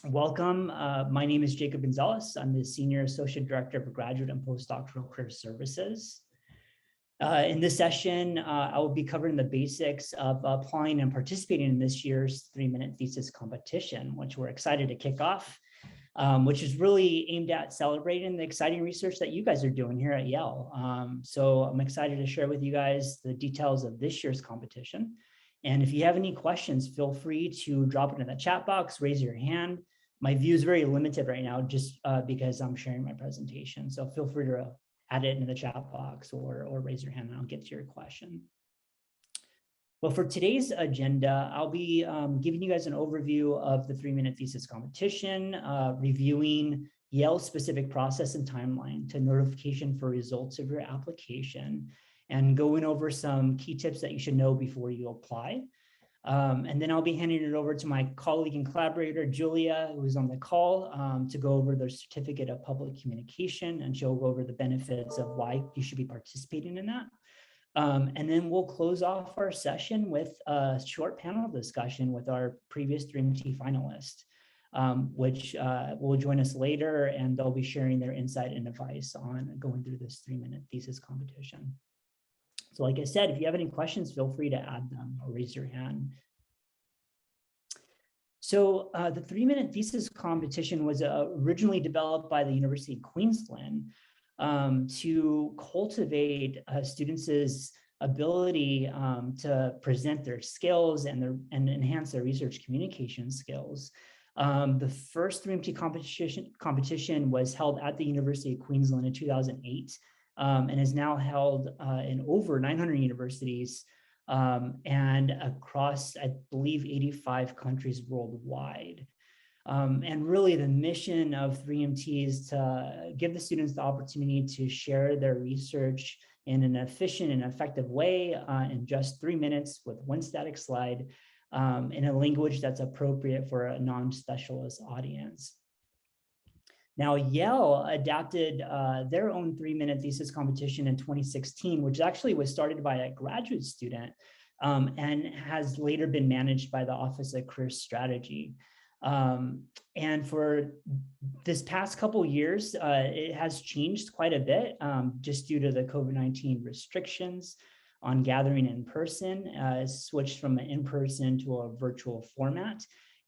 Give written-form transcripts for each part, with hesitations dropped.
Welcome. My name is Jacob Gonzalez. I'm the Senior Associate Director for Graduate and Postdoctoral Career Services. In this session, I will be covering the basics of applying and participating in this year's 3-minute thesis competition, which we're excited to kick off, which is really aimed at celebrating the exciting research that you guys are doing here at Yale. So I'm excited to share with you guys the details of this year's competition. And if you have any questions, feel free to drop it in the chat box, raise your hand. My view is very limited right now just because I'm sharing my presentation. So feel free to add it in the chat box or raise your hand and I'll get to your question. Well, for today's agenda, I'll be giving you guys an overview of the 3-minute thesis competition, reviewing Yale's specific process and timeline to notification for results of your application, and going over some key tips that you should know before you apply. And then I'll be handing it over to my colleague and collaborator, Julia, who's on the call, to go over their certificate of public communication, and she'll go over the benefits of why you should be participating in that. And then we'll close off our session with a short panel discussion with our previous DREAM-T finalists, which will join us later, and they'll be sharing their insight and advice on going through this 3-minute thesis competition. So like I said, if you have any questions, feel free to add them or raise your hand. So the 3-minute thesis competition was originally developed by the University of Queensland to cultivate students' ability to present their skills and enhance their research communication skills. The first DREAM-T competition was held at the University of Queensland in 2008. And is now held in over 900 universities and across, I believe, 85 countries worldwide. And really the mission of 3MT is to give the students the opportunity to share their research in an efficient and effective way in just 3 minutes with one static slide in a language that's appropriate for a non-specialist audience. Now, Yale adapted their own 3-minute thesis competition in 2016, which actually was started by a graduate student and has later been managed by the Office of Career Strategy. And for this past couple of years, it has changed quite a bit just due to the COVID-19 restrictions on gathering in person. It's switched from an in-person to a virtual format.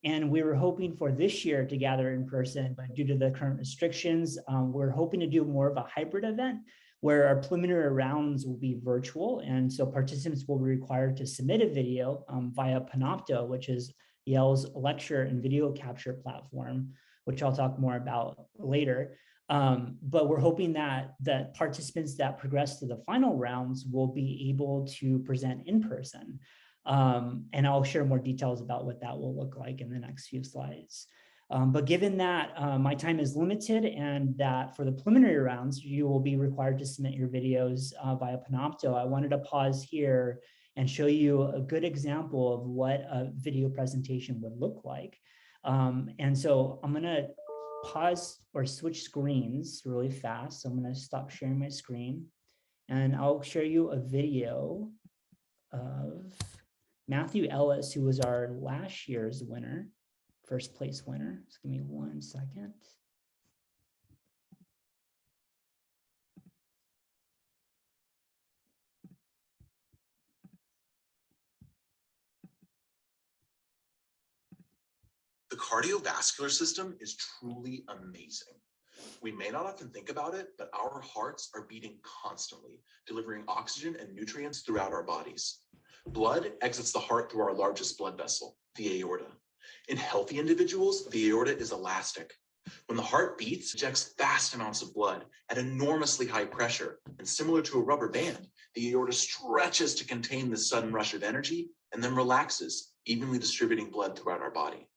And we were hoping for this year to gather in person, but due to the current restrictions, we're hoping to do more of a hybrid event where our preliminary rounds will be virtual. And so participants will be required to submit a video via Panopto, which is Yale's lecture and video capture platform, which I'll talk more about later. But we're hoping that the participants that progress to the final rounds will be able to present in person. And I'll share more details about what that will look like in the next few slides. But given that my time is limited and that for the preliminary rounds, you will be required to submit your videos via Panopto, I wanted to pause here and show you a good example of what a video presentation would look like. And so I'm gonna pause or switch screens really fast. So I'm gonna stop sharing my screen and I'll show you a video of Matthew Ellis, who was our last year's winner, first place winner. Just give me 1 second. The cardiovascular system is truly amazing. We may not often think about it, but our hearts are beating constantly, delivering oxygen and nutrients throughout our bodies. Blood exits the heart through our largest blood vessel, the aorta. In healthy individuals, the aorta is elastic. When the heart beats, it ejects vast amounts of blood at enormously high pressure, and similar to a rubber band, the aorta stretches to contain this sudden rush of energy and then relaxes, evenly distributing blood throughout our body.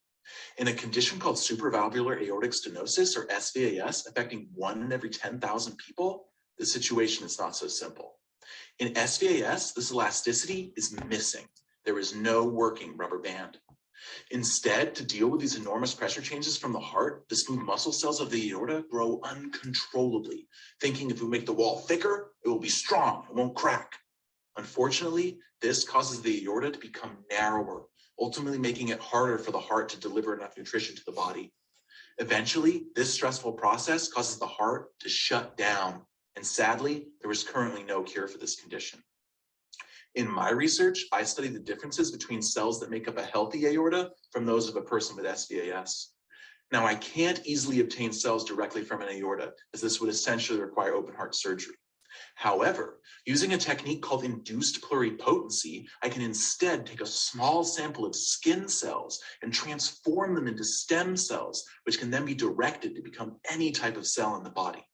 In a condition called supravalvular aortic stenosis, or SVAS, affecting 1 in every 10,000 people, the situation is not so simple. In SVAS, this elasticity is missing. There is no working rubber band. Instead, to deal with these enormous pressure changes from the heart, the smooth muscle cells of the aorta grow uncontrollably, thinking if we make the wall thicker, it will be strong, it won't crack. Unfortunately, this causes the aorta to become narrower, ultimately making it harder for the heart to deliver enough nutrition to the body, Eventually, this stressful process causes the heart to shut down, and sadly, there is currently no cure for this condition. In my research, I studied the differences between cells that make up a healthy aorta from those of a person with SVAS. Now, I can't easily obtain cells directly from an aorta, as this would essentially require open heart surgery. However, using a technique called induced pluripotency, I can instead take a small sample of skin cells and transform them into stem cells, which can then be directed to become any type of cell in the body.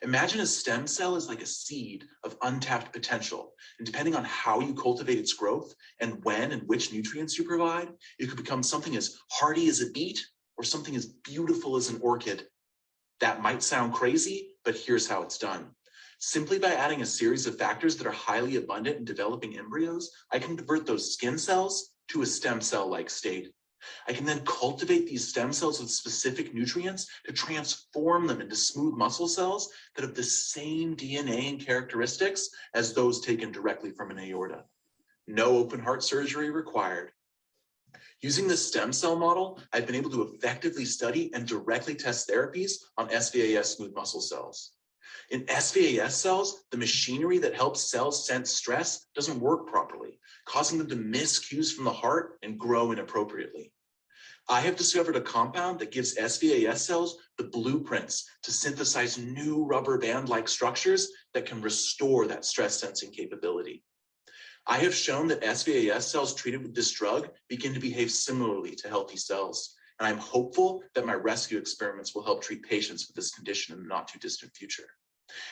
Imagine a stem cell is like a seed of untapped potential, and depending on how you cultivate its growth and when and which nutrients you provide, it could become something as hardy as a beet or something as beautiful as an orchid. That might sound crazy, but here's how it's done. Simply by adding a series of factors that are highly abundant in developing embryos, I can convert those skin cells to a stem cell-like state. I can then cultivate these stem cells with specific nutrients to transform them into smooth muscle cells that have the same DNA and characteristics as those taken directly from an aorta. No open heart surgery required. Using the stem cell model, I've been able to effectively study and directly test therapies on SVAS smooth muscle cells. In SVAS cells, the machinery that helps cells sense stress doesn't work properly, causing them to miss cues from the heart and grow inappropriately. I have discovered a compound that gives SVAS cells the blueprints to synthesize new rubber band-like structures that can restore that stress sensing capability. I have shown that SVAS cells treated with this drug begin to behave similarly to healthy cells, and I'm hopeful that my rescue experiments will help treat patients with this condition in the not too distant future.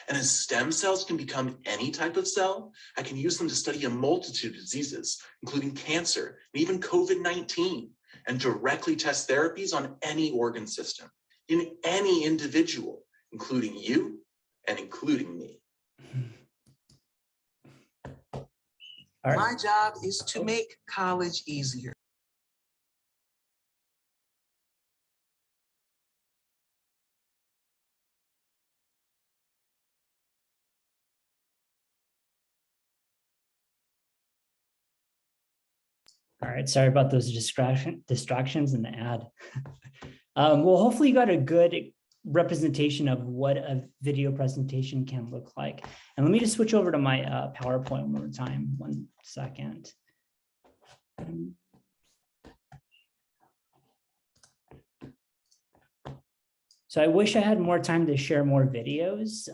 And as stem cells can become any type of cell, I can use them to study a multitude of diseases, including cancer and even COVID-19, and directly test therapies on any organ system, in any individual, including you and including me. All right. My job is to make college easier. All right, sorry about those distractions in the ad. Well, hopefully you got a good representation of what a video presentation can look like. And let me just switch over to my PowerPoint one more time. 1 second. So I wish I had more time to share more videos.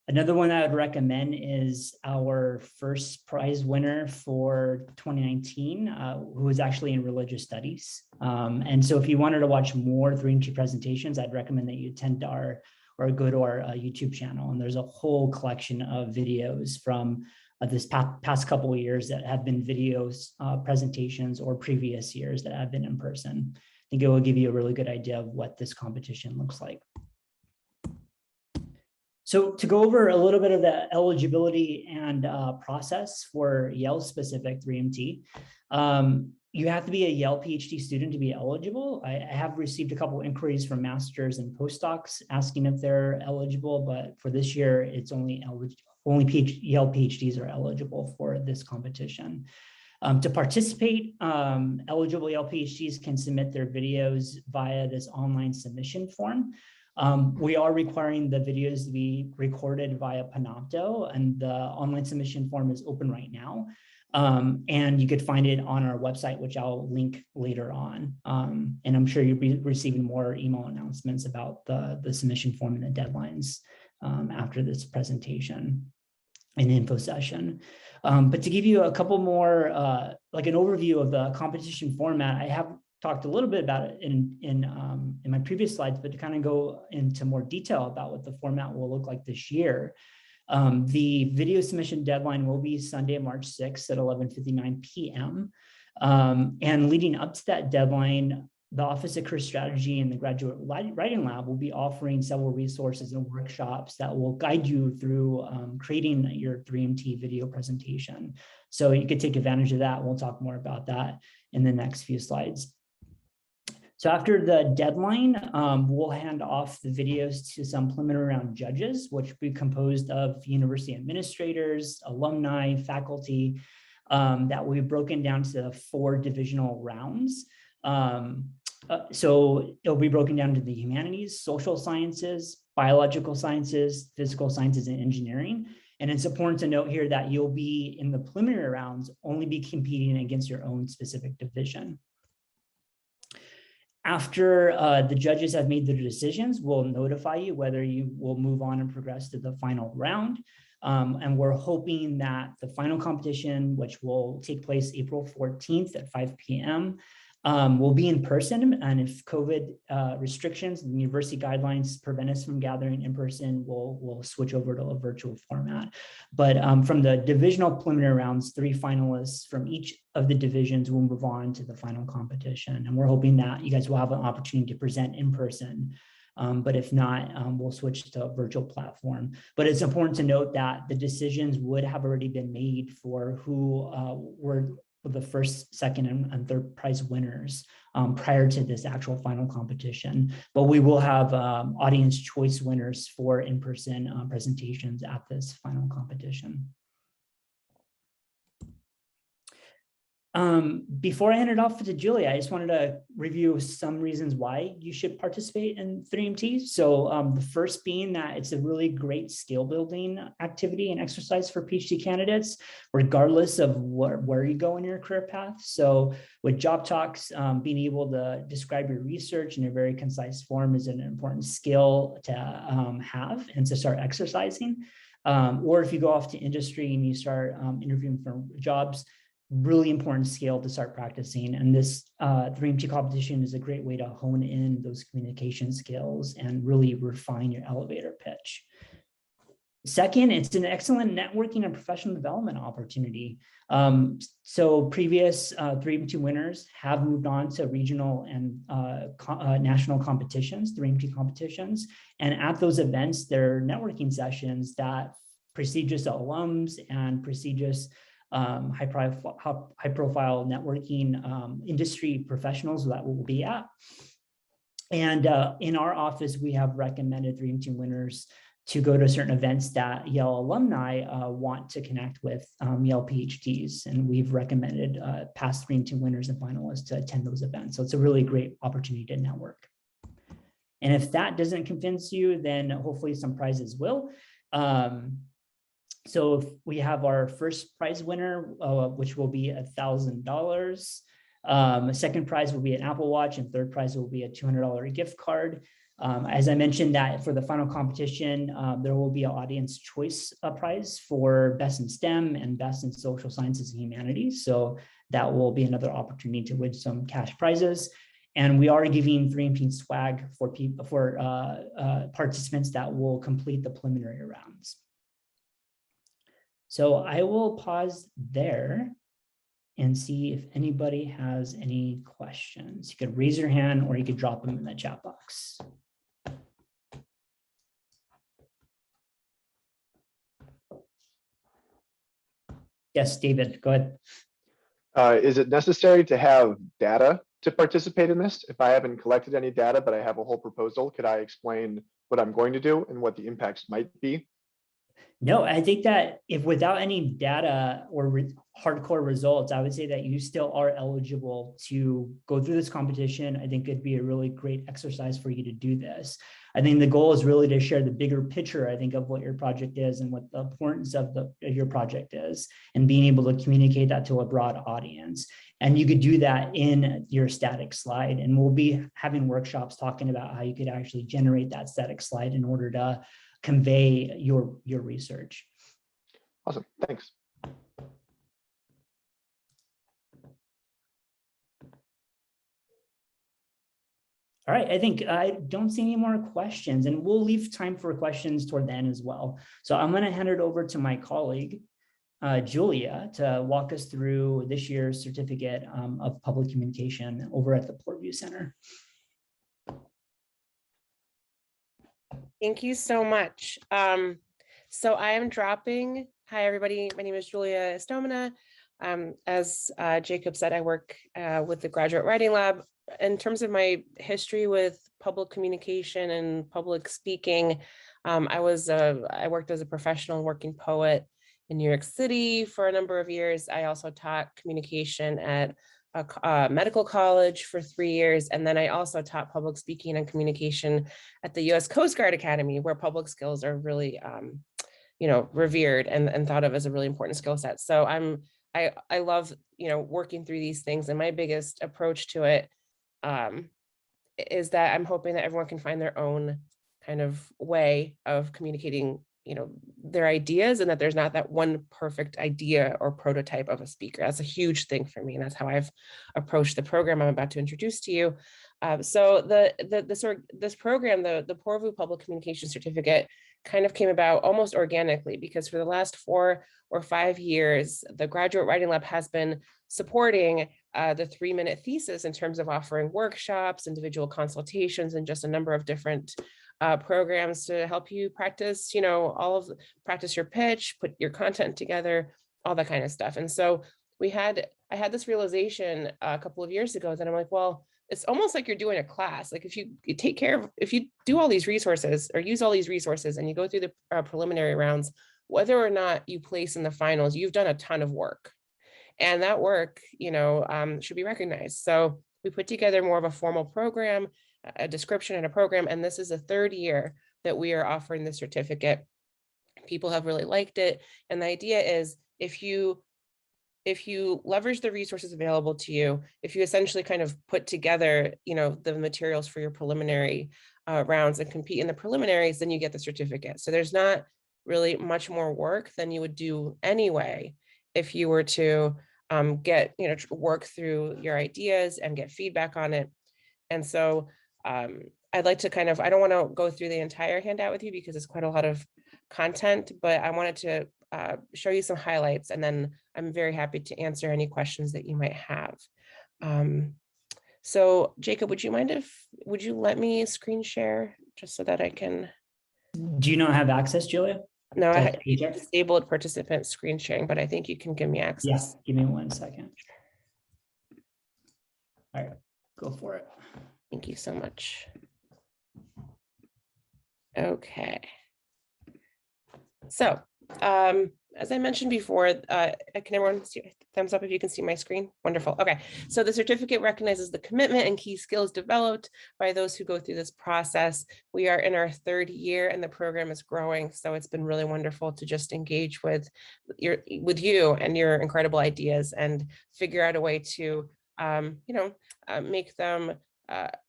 Another one I would recommend is our first prize winner for 2019, who was actually in religious studies. And so if you wanted to watch more 3MT presentations, I'd recommend that you attend our or go to our YouTube channel. And there's a whole collection of videos from this past couple of years that have been videos, presentations, or previous years that have been in person. I think it will give you a really good idea of what this competition looks like. So to go over a little bit of the eligibility and process for Yale specific 3MT, you have to be a Yale PhD student to be eligible. I have received a couple inquiries from masters and postdocs asking if they're eligible, but for this year, it's only Yale PhDs are eligible for this competition. To participate, eligible Yale PhDs can submit their videos via this online submission form. We are requiring the videos to be recorded via Panopto, and the online submission form is open right now. And you could find it on our website, which I'll link later on. And I'm sure you'll be receiving more email announcements about the submission form and the deadlines after this presentation and info session. But to give you a couple more, like an overview of the competition format, I have talked a little bit about it in my previous slides, but to kind of go into more detail about what the format will look like this year. The video submission deadline will be Sunday, March 6th at 11:59 p.m. And leading up to that deadline, the Office of Career Strategy and the Graduate Writing Lab will be offering several resources and workshops that will guide you through creating your 3MT video presentation. So you could take advantage of that. We'll talk more about that in the next few slides. So after the deadline, we'll hand off the videos to some preliminary round judges, which will be composed of university administrators, alumni, faculty, that will be broken down to 4 divisional rounds. So it'll be broken down into the humanities, social sciences, biological sciences, physical sciences, and engineering. And it's important to note here that you'll be in the preliminary rounds, only be competing against your own specific division. After the judges have made their decisions, we'll notify you whether you will move on and progress to the final round. And we're hoping that the final competition, which will take place April 14th at 5 p.m., will be in person. And if COVID restrictions and university guidelines prevent us from gathering in person, we'll switch over to a virtual format. But from the divisional preliminary rounds, 3 finalists from each of the divisions will move on to the final competition. And we're hoping that you guys will have an opportunity to present in person. But if not, we'll switch to a virtual platform. But it's important to note that the decisions would have already been made for who were the first, second, and third prize winners prior to this actual final competition. But we will have audience choice winners for in-person presentations at this final competition. Before I hand it off to Julia, I just wanted to review some reasons why you should participate in 3MT. So the first being that it's a really great skill building activity and exercise for PhD candidates, regardless of where you go in your career path. So with job talks, being able to describe your research in a very concise form is an important skill to have and to start exercising. Or if you go off to industry and you start interviewing for jobs, really important skill to start practicing. And this 3MT competition is a great way to hone in those communication skills and really refine your elevator pitch. Second, it's an excellent networking and professional development opportunity. So previous 3MT winners have moved on to regional and national competitions, 3MT competitions. And at those events, there are networking sessions that prestigious alums and prestigious high profile networking industry professionals that will be at. And in our office, we have recommended 3MT winners to go to certain events that Yale alumni want to connect with Yale PhDs. And we've recommended past 3MT winners and finalists to attend those events. So it's a really great opportunity to network. And if that doesn't convince you, then hopefully some prizes will. So if we have our first prize winner, which will be $1,000. Second prize will be an Apple Watch, and third prize will be a $200 gift card. As I mentioned, that for the final competition, there will be an audience choice prize for best in STEM and best in social sciences and humanities. So that will be another opportunity to win some cash prizes. And we are giving 3MT swag for participants that will complete the preliminary rounds. So I will pause there and see if anybody has any questions. You could raise your hand or you could drop them in the chat box. Yes, David, go ahead. Is it necessary to have data to participate in this? If I haven't collected any data, but I have a whole proposal, could I explain what I'm going to do and what the impacts might be? No, I think that if without any data or hardcore results, I would say that you still are eligible to go through this competition. I think it'd be a really great exercise for you to do this. I think the goal is really to share the bigger picture, I think, of what your project is and what the importance of your project is, and being able to communicate that to a broad audience. And you could do that in your static slide. And we'll be having workshops talking about how you could actually generate that static slide in order to convey your research. Awesome, thanks. All right, I think I don't see any more questions, and we'll leave time for questions toward the end as well. So I'm gonna hand it over to my colleague, Julia, to walk us through this year's certificate of public communication over at the Portview Center. Thank you so much. So I am dropping. Hi, everybody. My name is Julia Estomina. As Jacob said, I work with the Graduate Writing Lab. In terms of my history with public communication and public speaking, I worked as a professional working poet in New York City for a number of years. I also taught communication at medical college for 3 years. And then I also taught public speaking and communication at the US Coast Guard Academy, where public skills are really, revered and thought of as a really important skill set. So I love, working through these things. And my biggest approach to it is that I'm hoping that everyone can find their own kind of way of communicating, their ideas, and that there's not that one perfect idea or prototype of a speaker. That's a huge thing for me. And that's how I've approached the program I'm about to introduce to you. So this program, the Porvu Public Communication Certificate, kind of came about almost organically, because for the last 4 or 5 years, the Graduate Writing Lab has been supporting the 3-minute thesis in terms of offering workshops, individual consultations, and just a number of different programs to help you practice, practice your pitch, put your content together, all that kind of stuff. And so I had this realization a couple of years ago that I'm like, well, it's almost like you're doing a class. Like if you do all these resources or use all these resources and you go through the preliminary rounds, whether or not you place in the finals, you've done a ton of work. And that work, should be recognized. So we put together more of a formal program, a description and a program. And this is the 3rd year that we are offering the certificate. People have really liked it. And the idea is if you leverage the resources available to you, if you essentially kind of put together, the materials for your preliminary rounds and compete in the preliminaries, then you get the certificate. So there's not really much more work than you would do anyway if you were to work through your ideas and get feedback on it. And so I'd like to I don't want to go through the entire handout with you because it's quite a lot of content, but I wanted to show you some highlights, and then I'm very happy to answer any questions that you might have. So Jacob, would you let me screen share just so that I can? Do you not have access, Julia? No, I disabled participant screen sharing, but I think you can give me access. Yes, give me 1 second. All right, go for it. Thank you so much. Okay. So, as I mentioned before, can everyone see? Thumbs up if you can see my screen. Wonderful. Okay. So the certificate recognizes the commitment and key skills developed by those who go through this process. We are in our 3rd year and the program is growing. So it's been really wonderful to just engage with you and your incredible ideas and figure out a way to, make them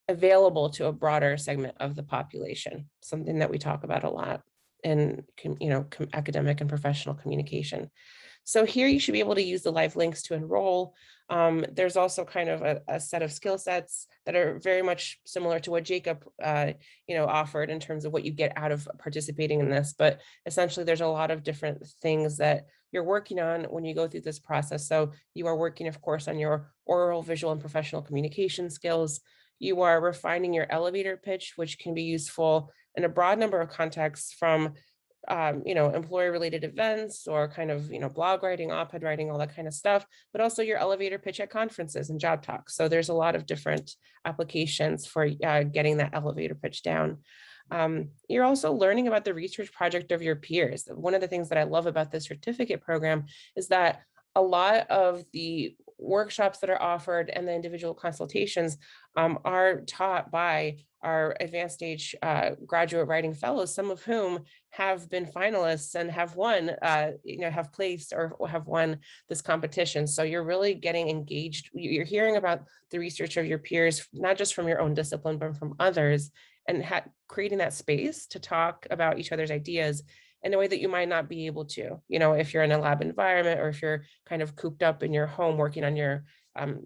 available to a broader segment of the population, something that we talk about a lot in academic and professional communication. So here you should be able to use the live links to enroll. There's also kind of a set of skill sets that are very much similar to what Jacob offered in terms of what you get out of participating in this. But essentially there's a lot of different things that you're working on when you go through this process. So you are working, of course, on your oral, visual, and professional communication skills. You are refining your elevator pitch, which can be useful in a broad number of contexts, from employer-related events or kind of, blog writing, op-ed writing, all that kind of stuff, but also your elevator pitch at conferences and job talks. So there's a lot of different applications for getting that elevator pitch down. You're also learning about the research project of your peers. One of the things that I love about this certificate program is that a lot of the workshops that are offered and the individual consultations are taught by our advanced stage graduate writing fellows, some of whom have been finalists and have won, have placed or have won this competition. So you're really getting engaged. You're hearing about the research of your peers, not just from your own discipline, but from others, and creating that space to talk about each other's ideas in a way that you might not be able to, if you're in a lab environment or if you're kind of cooped up in your home working on your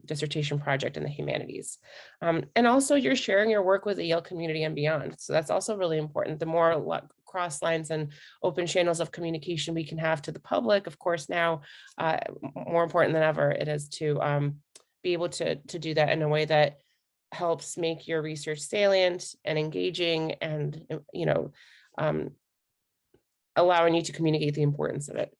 dissertation project in the humanities. And also you're sharing your work with the Yale community and beyond. So that's also really important. The more cross lines and open channels of communication we can have to the public, of course, now more important than ever, it is to be able to do that in a way that helps make your research salient and engaging and, allowing you to communicate the importance of it.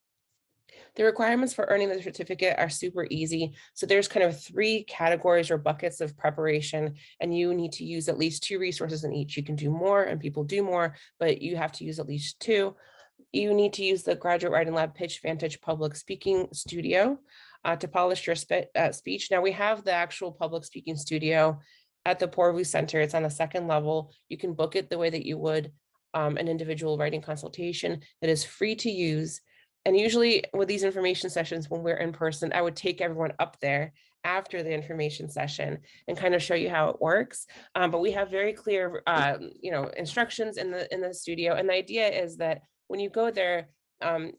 The requirements for earning the certificate are super easy. So there's kind of 3 categories or buckets of preparation, and you need to use at least 2 resources in each. You can do more and people do more, but you have to use at least 2. You need to use the Graduate Writing Lab Pitch Vantage Public Speaking Studio. to polish your speech. Now we have the actual public speaking studio at the Poorvu Center. It's on the second level. You can book it the way that you would an individual writing consultation. It is free to use. And usually with these information sessions, when we're in person, I would take everyone up there after the information session and kind of show you how it works. But we have very clear, instructions in the studio. And the idea is that when you go there,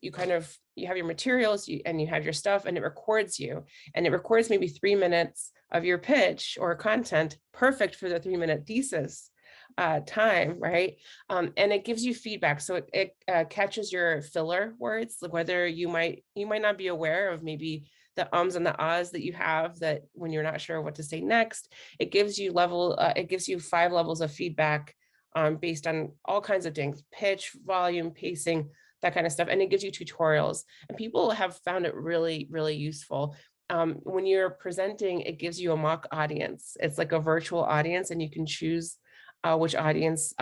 you have your materials and you have your stuff, and it records you, and it records maybe 3 minutes of your pitch or content, perfect for the 3-minute thesis time, right? And it gives you feedback. So it catches your filler words, like whether you might not be aware of maybe the ums and the ahs that you have, that when you're not sure what to say next. It gives you 5 levels of feedback based on all kinds of things: pitch, volume, pacing, that kind of stuff. And it gives you tutorials, and people have found it really, really useful. When you're presenting, it gives you a mock audience. It's like a virtual audience, and you can choose which audience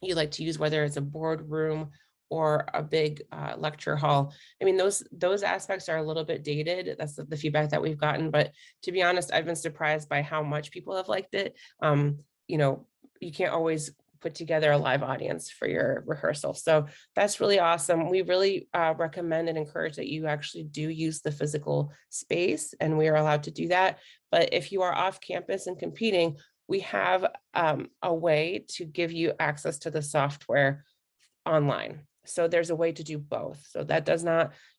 you like to use, whether it's a boardroom or a big lecture hall. I mean, those aspects are a little bit dated. That's the feedback that we've gotten. But to be honest, I've been surprised by how much people have liked it. You can't always put together a live audience for your rehearsal. So that's really awesome. We really recommend and encourage that you actually do use the physical space, and we are allowed to do that. But if you are off campus and competing, we have a way to give you access to the software online. So there's a way to do both. So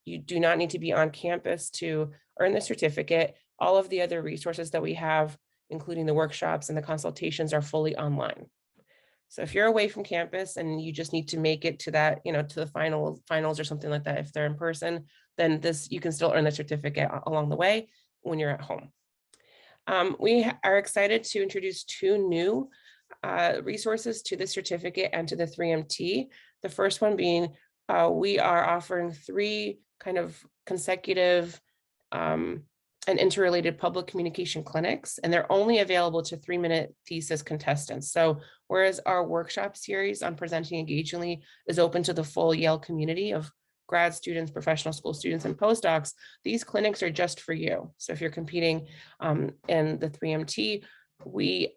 you do not need to be on campus to earn the certificate. All of the other resources that we have, including the workshops and the consultations, are fully online. So if you're away from campus and you just need to make it to that, to the finals or something like that, if they're in person, then you can still earn the certificate along the way when you're at home. We are excited to introduce 2 new resources to the certificate and to the 3MT. The first one being, we are offering 3 kind of consecutive and interrelated public communication clinics, and they're only available to 3-minute thesis contestants. So whereas our workshop series on presenting engagingly is open to the full Yale community of grad students, professional school students, and postdocs, these clinics are just for you. So if you're competing in the 3MT,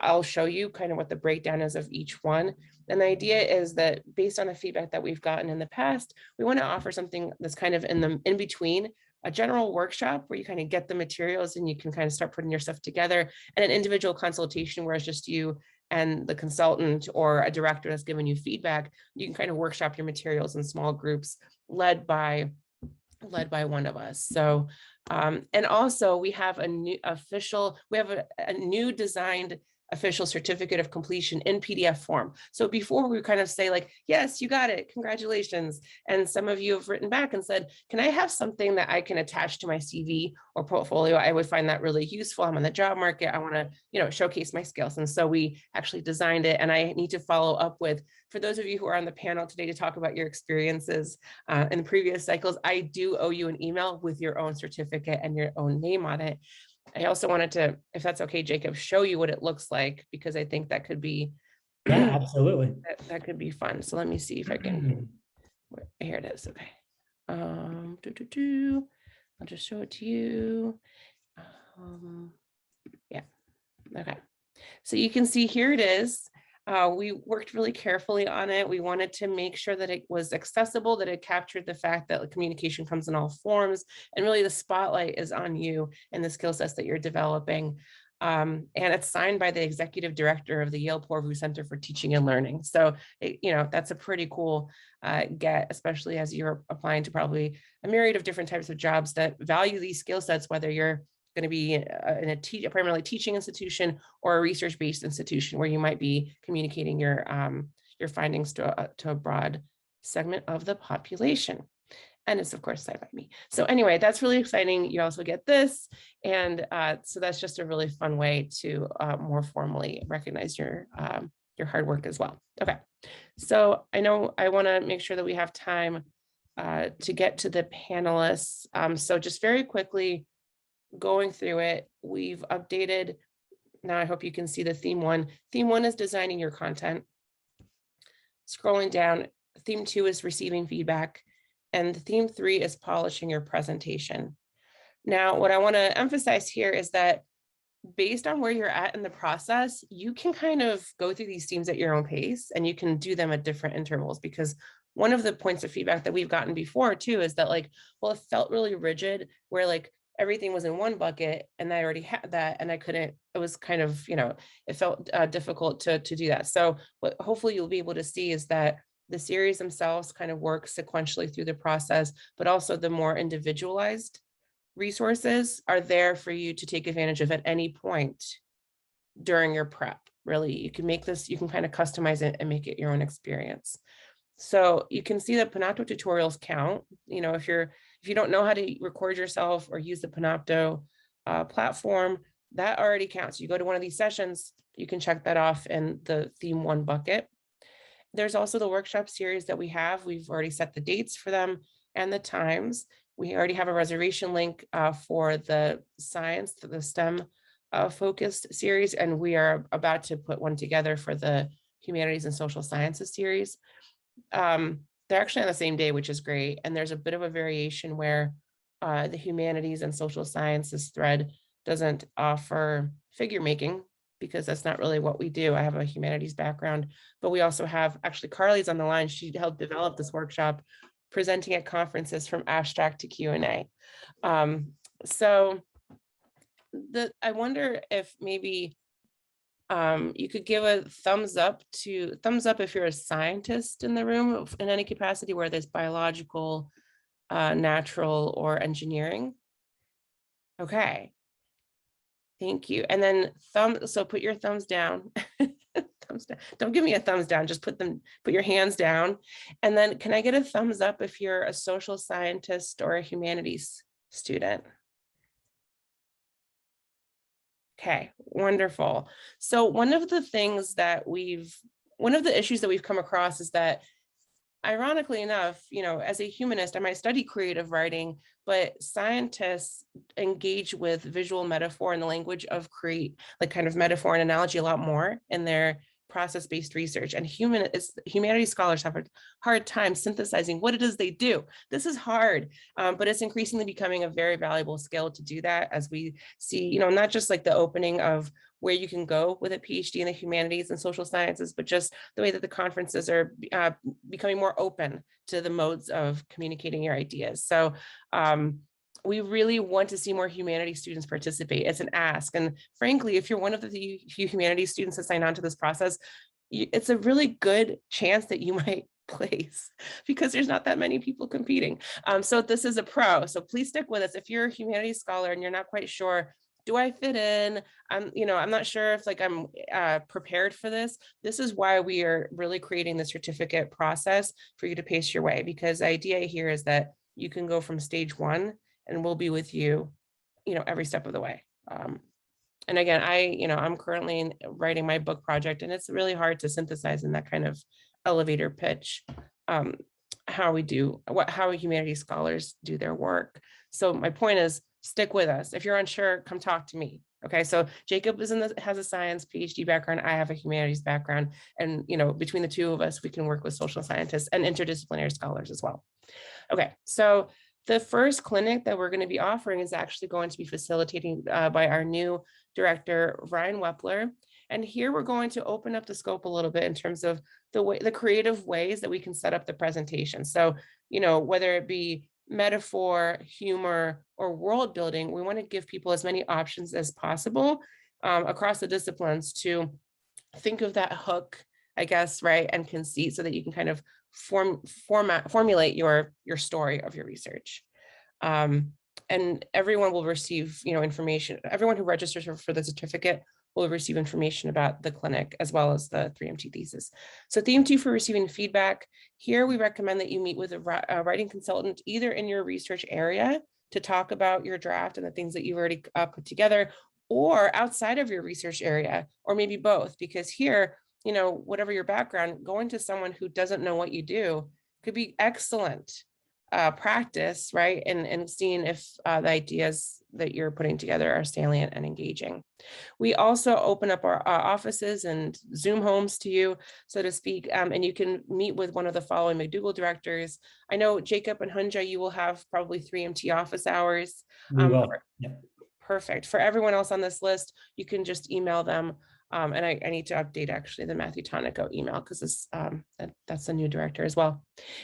I'll show you kind of what the breakdown is of each one. And the idea is that based on the feedback that we've gotten in the past, we want to offer something that's kind of in between a general workshop where you kind of get the materials and you can kind of start putting your stuff together, and an individual consultation where it's just you and the consultant or a director that's giving you feedback. You can kind of workshop your materials in small groups led by one of us. So, and also we have a new designed official certificate of completion in PDF form. So before we kind of say like, yes, you got it, congratulations. And some of you have written back and said, can I have something that I can attach to my CV or portfolio? I would find that really useful. I'm on the job market. I want to, showcase my skills. And so we actually designed it, and I need to follow up with, for those of you who are on the panel today to talk about your experiences in previous cycles, I do owe you an email with your own certificate and your own name on it. I also wanted to, if that's okay, Jacob, show you what it looks like, because I think that could be, yeah, absolutely. That could be fun. So let me see if I can, here it is. Okay. I'll just show it to you. Yeah. Okay. So you can see here it is. We worked really carefully on it. We wanted to make sure that it was accessible, that it captured the fact that communication comes in all forms, and really the spotlight is on you and the skill sets that you're developing. And it's signed by the executive director of the Yale Poorvu Center for Teaching and Learning. So, that's a pretty cool get, especially as you're applying to probably a myriad of different types of jobs that value these skill sets, whether you're going to be in a primarily teaching institution or a research-based institution where you might be communicating your findings to a broad segment of the population. And it's of course signed by me. So anyway, that's really exciting. You also get this. And so that's just a really fun way to more formally recognize your hard work as well. Okay, so I know I want to make sure that we have time to get to the panelists. So just very quickly, going through it, we've updated. Now I hope you can see the theme 1. Theme 1 is designing your content. Scrolling down, theme 2 is receiving feedback, and theme 3 is polishing your presentation. Now, what I want to emphasize here is that based on where you're at in the process, you can kind of go through these themes at your own pace, and you can do them at different intervals, because one of the points of feedback that we've gotten before too is that, like, well, it felt really rigid where like everything was in one bucket and I already had that and I couldn't, it was kind of, it felt difficult to do that. So what hopefully you'll be able to see is that the series themselves kind of work sequentially through the process, but also the more individualized resources are there for you to take advantage of at any point during your prep. Really, you can make this, you can kind of customize it and make it your own experience. So you can see that Panopto tutorials count. If you don't know how to record yourself or use the Panopto platform, that already counts. You go to one of these sessions, you can check that off in the theme 1 bucket. There's also the workshop series that we have. We've already set the dates for them and the times. We already have a reservation link for the science, for the STEM focused series, and we are about to put one together for the humanities and social sciences series. They're actually on the same day, which is great. And there's a bit of a variation where the humanities and social sciences thread doesn't offer figure making, because that's not really what we do. I have a humanities background, but we also have, actually Carly's on the line. She helped develop this workshop, presenting at conferences from abstract to Q&A. So I wonder if maybe you could give a thumbs up if you're a scientist in the room in any capacity, where there's biological, natural, or engineering. Okay. Thank you. And then so put your thumbs down. Thumbs down. Don't give me a thumbs down, just put your hands down. And then can I get a thumbs up if you're a social scientist or a humanities student? Okay, wonderful. So one of the issues that we've come across is that, ironically enough, as a humanist, I might study creative writing, but scientists engage with visual metaphor and the language of like kind of metaphor and analogy a lot more in their process-based research. And humanities scholars have a hard time synthesizing what it is they do. This is hard, but it's increasingly becoming a very valuable skill to do that, as we see, not just like the opening of where you can go with a PhD in the humanities and social sciences, but just the way that the conferences are becoming more open to the modes of communicating your ideas. So we really want to see more humanities students participate. It's an ask. And frankly, if you're one of the few humanities students that sign on to this process, it's a really good chance that you might place, because there's not that many people competing. So this is a pro. So please stick with us. If you're a humanities scholar and you're not quite sure, do I fit in? I'm not sure if I'm prepared for this. This is why we are really creating the certificate process for you to pace your way, because the idea here is that you can go from stage 1 and we'll be with you, every step of the way. And again, I'm currently writing my book project, and it's really hard to synthesize in that kind of elevator pitch how humanities scholars do their work. So my point is, stick with us. If you're unsure, come talk to me. Okay, so Jacob has a science PhD background. I have a humanities background, and between the two of us, we can work with social scientists and interdisciplinary scholars as well. Okay, so the first clinic that we're going to be offering is actually going to be facilitating by our new director, Ryan Wepler. And here we're going to open up the scope a little bit in terms of the creative ways that we can set up the presentation. So, whether it be metaphor, humor, or world building, we want to give people as many options as possible across the disciplines to think of that hook, I guess, right, and conceit, so that you can kind of formulate your story of your research. And everyone will receive, information. Everyone who registers for the certificate will receive information about the clinic, as well as the 3MT thesis. So theme 2 for receiving feedback. Here we recommend that you meet with a writing consultant, either in your research area to talk about your draft and the things that you've already put together, or outside of your research area, or maybe both, because here, whatever your background, going to someone who doesn't know what you do could be excellent practice, right? And seeing if the ideas that you're putting together are salient and engaging. We also open up our offices and Zoom homes to you, so to speak, and you can meet with one of the following McDougall directors. I know Jacob and Hunja, you will have probably 3MT office hours. We will. Yep. Perfect. For everyone else on this list, you can just email them. And I need to update actually the Matthew Tonico email because that's a new director as well.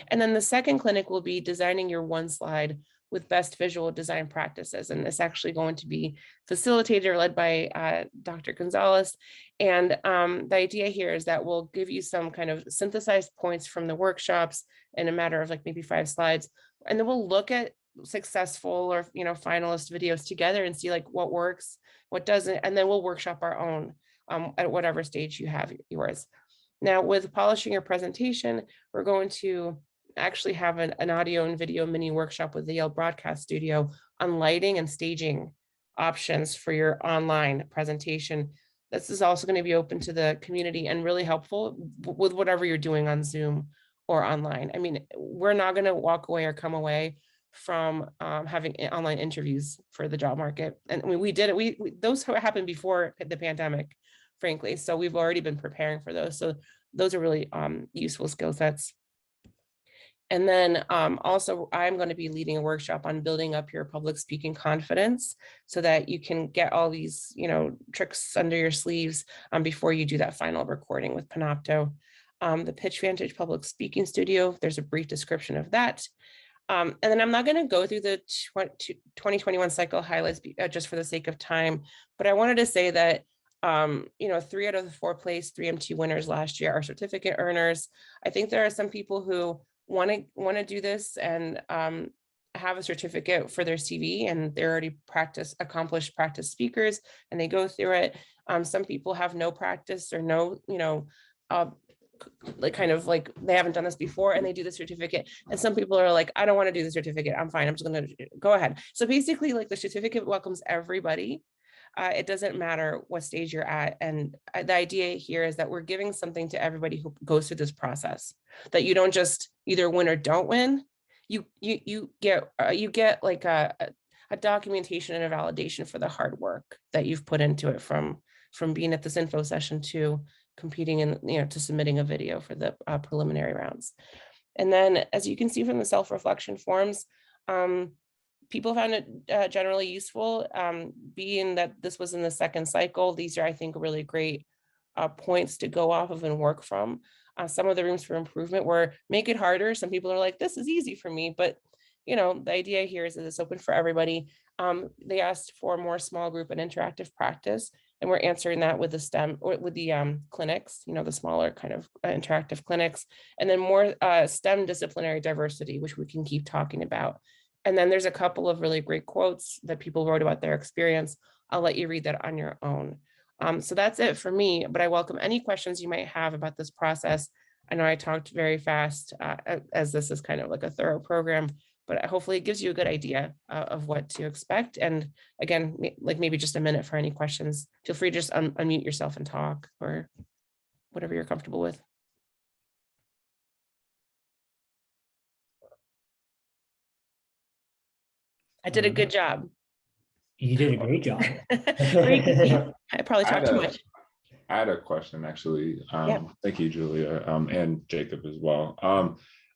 And then the second clinic will be designing your one slide with best visual design practices. And it's actually going to be facilitated or led by Dr. Gonzalez. And the idea here is that we'll give you some kind of synthesized points from the workshops in a matter of like maybe 5 slides. And then we'll look at successful or finalist videos together and see like what works, what doesn't, and then we'll workshop our own at whatever stage you have yours. Now, with polishing your presentation, we're going to actually have an audio and video mini workshop with the Yale Broadcast Studio on lighting and staging options for your online presentation. This is also going to be open to the community and really helpful with whatever you're doing on Zoom or online. I mean, we're not going to walk away or come away from having online interviews for the job market. And I mean, we did it. We those happened before the pandemic, frankly. So we've already been preparing for those. So those are really useful skill sets. And then also, I'm going to be leading a workshop on building up your public speaking confidence so that you can get all these, tricks under your sleeves before you do that final recording with Panopto. The Pitch Vantage Public Speaking Studio, there's a brief description of that. And then I'm not going to go through the 2021 cycle highlights just for the sake of time, but I wanted to say that 3 out of the 4 place 3MT winners last year are certificate earners. I think there are some people who want to do this and have a certificate for their CV, and they're already accomplished practice speakers, and they go through it. Some people have no practice or no, they haven't done this before and they do the certificate. And some people are like, I don't want to do the certificate. I'm fine. I'm just going to go ahead. So basically, like, the certificate welcomes everybody. It doesn't matter what stage you're at. And the idea here is that we're giving something to everybody who goes through this process, that you don't just either win or don't win. You get like a documentation and a validation for the hard work that you've put into it, from being at this info session to competing and to submitting a video for the preliminary rounds. And then, as you can see from the self-reflection forms, people found it generally useful, being that this was in the second cycle. These are, I think, really great points to go off of and work from. Some of the rooms for improvement were make it harder. Some people are like, this is easy for me, but the idea here is that it's open for everybody. They asked for more small group and interactive practice, and we're answering that with the STEM or with the clinics, the smaller kind of interactive clinics, and then more STEM disciplinary diversity, which we can keep talking about. And then there's a couple of really great quotes that people wrote about their experience. I'll let you read that on your own. So that's it for me, but I welcome any questions you might have about this process. I know I talked very fast as this is kind of like a thorough program, but hopefully it gives you a good idea of what to expect. And again, like maybe just a minute for any questions. Feel free to just unmute yourself and talk, or whatever you're comfortable with. I did a good job. You did a great job. I probably talked too much. I had a question, actually. Yeah. Thank you, Julia, and Jacob as well.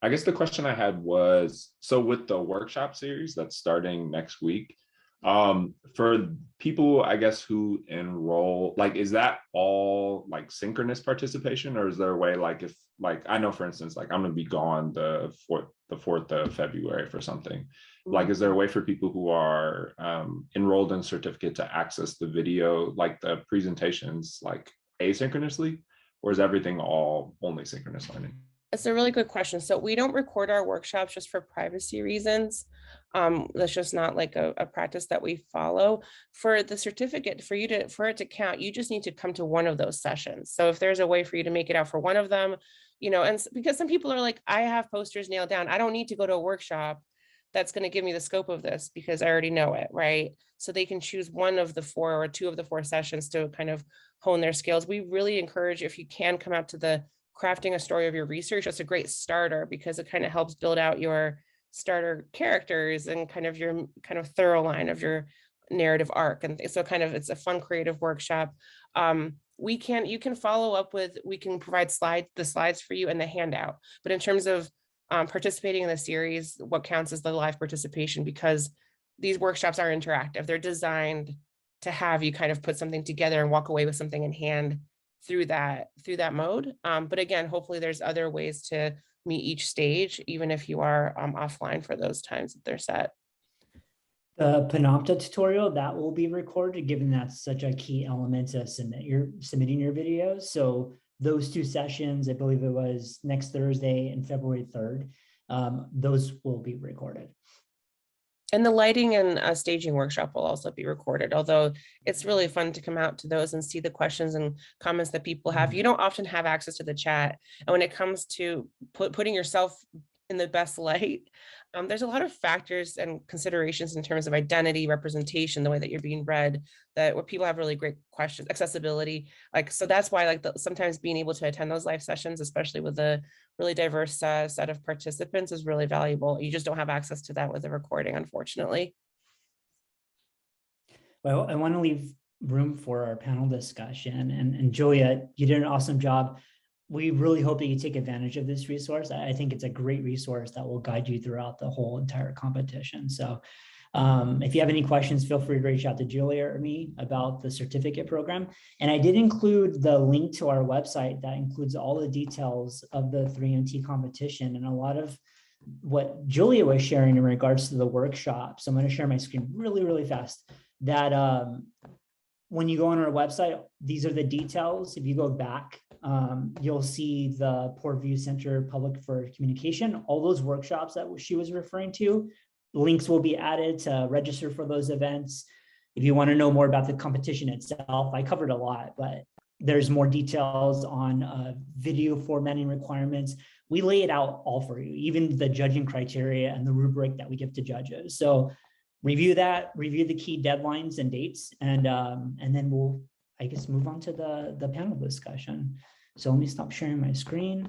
I guess the question I had was, so with the workshop series that's starting next week, for people, I guess, who enroll, like, is that all like synchronous participation, or is there a way, like, if, like, I know, for instance, like, I'm going to be gone the 4th of February for something, like, is there a way for people who are enrolled in certificate to access the video, like the presentations, like asynchronously, or is everything all only synchronous learning? It's a really good question. So we don't record our workshops just for privacy reasons. That's just not like a practice that we follow. For the certificate, for it to count, you just need to come to one of those sessions. So if there's a way for you to make it out for one of them, and because some people are like, I have posters nailed down, I don't need to go to a workshop that's going to give me the scope of this because I already know it, right? So they can choose one of the 4 or 2 of the 4 sessions to kind of hone their skills. We really encourage, if you can, come out to the crafting a story of your research. That's a great starter because it kind of helps build out your starter characters and kind of your kind of thorough line of your narrative arc. And so kind of, it's a fun creative workshop. You can follow up with, we can provide the slides for you and the handout. But in terms of participating in the series, what counts as the live participation, because these workshops are interactive. They're designed to have you kind of put something together and walk away with something in hand through that mode. But again, hopefully there's other ways to meet each stage, even if you are offline for those times that they're set. The Panopta tutorial that will be recorded, given that's such a key element to submitting your videos. So those two sessions, I believe it was next Thursday and February 3rd, those will be recorded. And the lighting and staging workshop will also be recorded, although it's really fun to come out to those and see the questions and comments that people have. You don't often have access to the chat. And when it comes to putting yourself in the best light, there's a lot of factors and considerations in terms of identity, representation, the way that you're being read, that where people have really great questions, accessibility. So that's why sometimes being able to attend those live sessions, especially with a really diverse set of participants, is really valuable. You just don't have access to that with the recording, unfortunately. Well, I want to leave room for our panel discussion, and Julia, you did an awesome job. We really hope that you take advantage of this resource. I think it's a great resource that will guide you throughout the whole entire competition. So if you have any questions, feel free to reach out to Julia or me about the certificate program. And I did include the link to our website that includes all the details of the 3MT competition and a lot of what Julia was sharing in regards to the workshop. So I'm going to share my screen really, really fast. That when you go on our website, these are the details. If you go back, you'll see the Portview Center Public for Communication, all those workshops that she was referring to. Links will be added to register for those events. If you want to know more about the competition itself, I covered a lot, but there's more details on video formatting requirements. We lay it out all for you, even the judging criteria and the rubric that we give to judges. So review that, review the key deadlines and dates, and then we'll, I guess, move on to the panel discussion. So let me stop sharing my screen.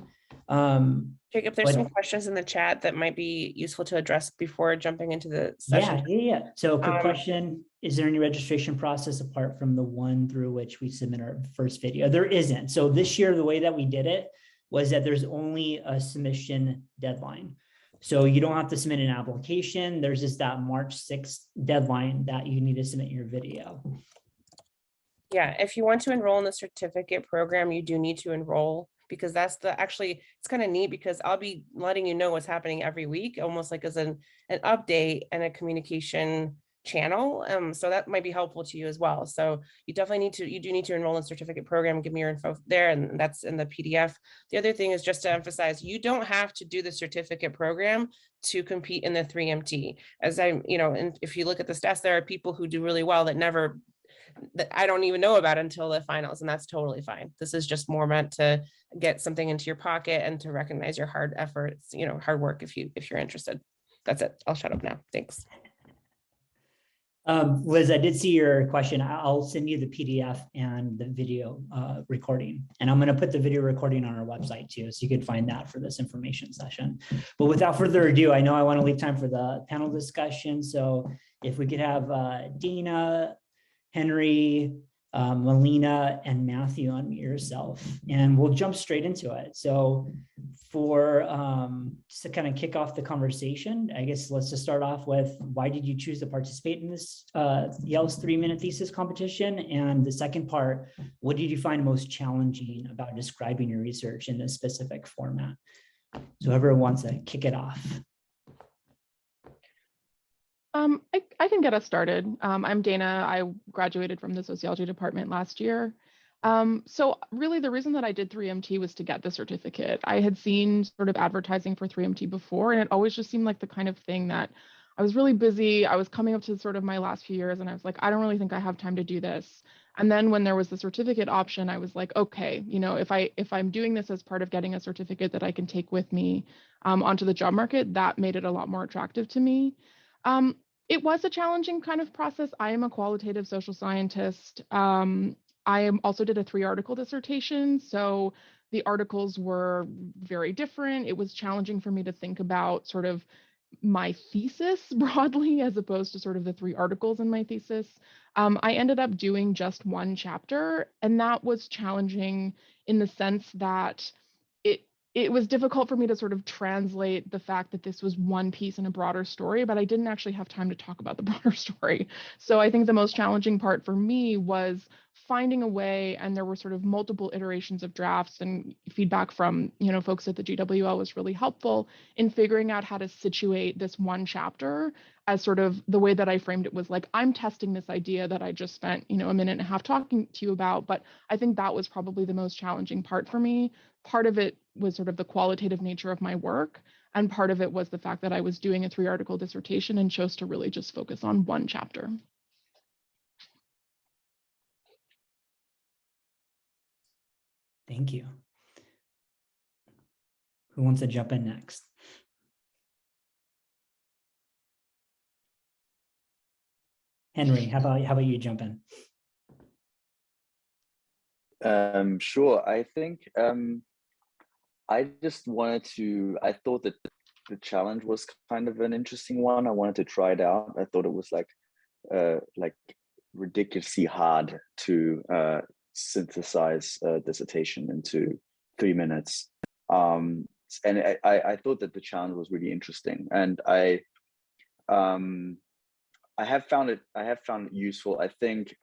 Jacob, there's some questions in the chat that might be useful to address before jumping into the session. Yeah. So quick question, is there any registration process apart from the one through which we submit our first video? There isn't. So this year, the way that we did it was that there's only a submission deadline. So you don't have to submit an application. There's just that March 6th deadline that you need to submit your video. Yeah, if you want to enroll in the certificate program, you do need to enroll, because that's actually, it's kind of neat because I'll be letting you know what's happening every week, almost like as an update and a communication channel. So that might be helpful to you as well. So you definitely do need to enroll in the certificate program. Give me your info there, and that's in the PDF. The other thing is just to emphasize, you don't have to do the certificate program to compete in the 3MT. As and if you look at the stats, there are people who do really well that I don't even know about until the finals, and that's totally fine. This is just more meant to get something into your pocket and to recognize your hard efforts, hard work if you're interested. That's it. I'll shut up now. Thanks. Liz, I did see your question. I'll send you the PDF and the video recording, and I'm going to put the video recording on our website too, so you can find that for this information session. But without further ado, I know I want to leave time for the panel discussion. So if we could have Dana, Henry, Melina, and Matthew unmute yourself, and we'll jump straight into it. So for just to kind of kick off the conversation, I guess let's just start off with, why did you choose to participate in this Yale's 3-minute thesis competition? And the second part, what did you find most challenging about describing your research in this specific format? So whoever wants to kick it off. I can get us started. I'm Dana. I graduated from the sociology department last year. So really the reason that I did 3MT was to get the certificate. I had seen sort of advertising for 3MT before, and it always just seemed like the kind of thing that I was really busy. I was coming up to sort of my last few years, and I was like, I don't really think I have time to do this. And then when there was the certificate option, I was like, okay, if I'm doing this as part of getting a certificate that I can take with me onto the job market, that made it a lot more attractive to me. It was a challenging kind of process. I am a qualitative social scientist. I also did a 3-article dissertation, so the articles were very different. It was challenging for me to think about sort of my thesis broadly, as opposed to sort of the 3 articles in my thesis. I ended up doing just 1 chapter, and that was challenging in the sense that it was difficult for me to sort of translate the fact that this was one piece in a broader story, but I didn't actually have time to talk about the broader story. So I think the most challenging part for me was finding a way, and there were sort of multiple iterations of drafts, and feedback from, you know, folks at the GWL was really helpful in figuring out how to situate this 1 chapter as sort of the way that I framed it was like, I'm testing this idea that I just spent, you know, a minute and a half talking to you about. But I think that was probably the most challenging part for me. Part of it was sort of the qualitative nature of my work, and part of it was the fact that I was doing a 3-article dissertation and chose to really just focus on 1 chapter. Thank you. Who wants to jump in next? Henry, how about you jump in? Sure. I think I just wanted to, I thought that the challenge was kind of an interesting one. I wanted to try it out. I thought it was like ridiculously hard to synthesize a dissertation into 3 minutes. And I thought that the challenge was really interesting. And I have found it useful. I think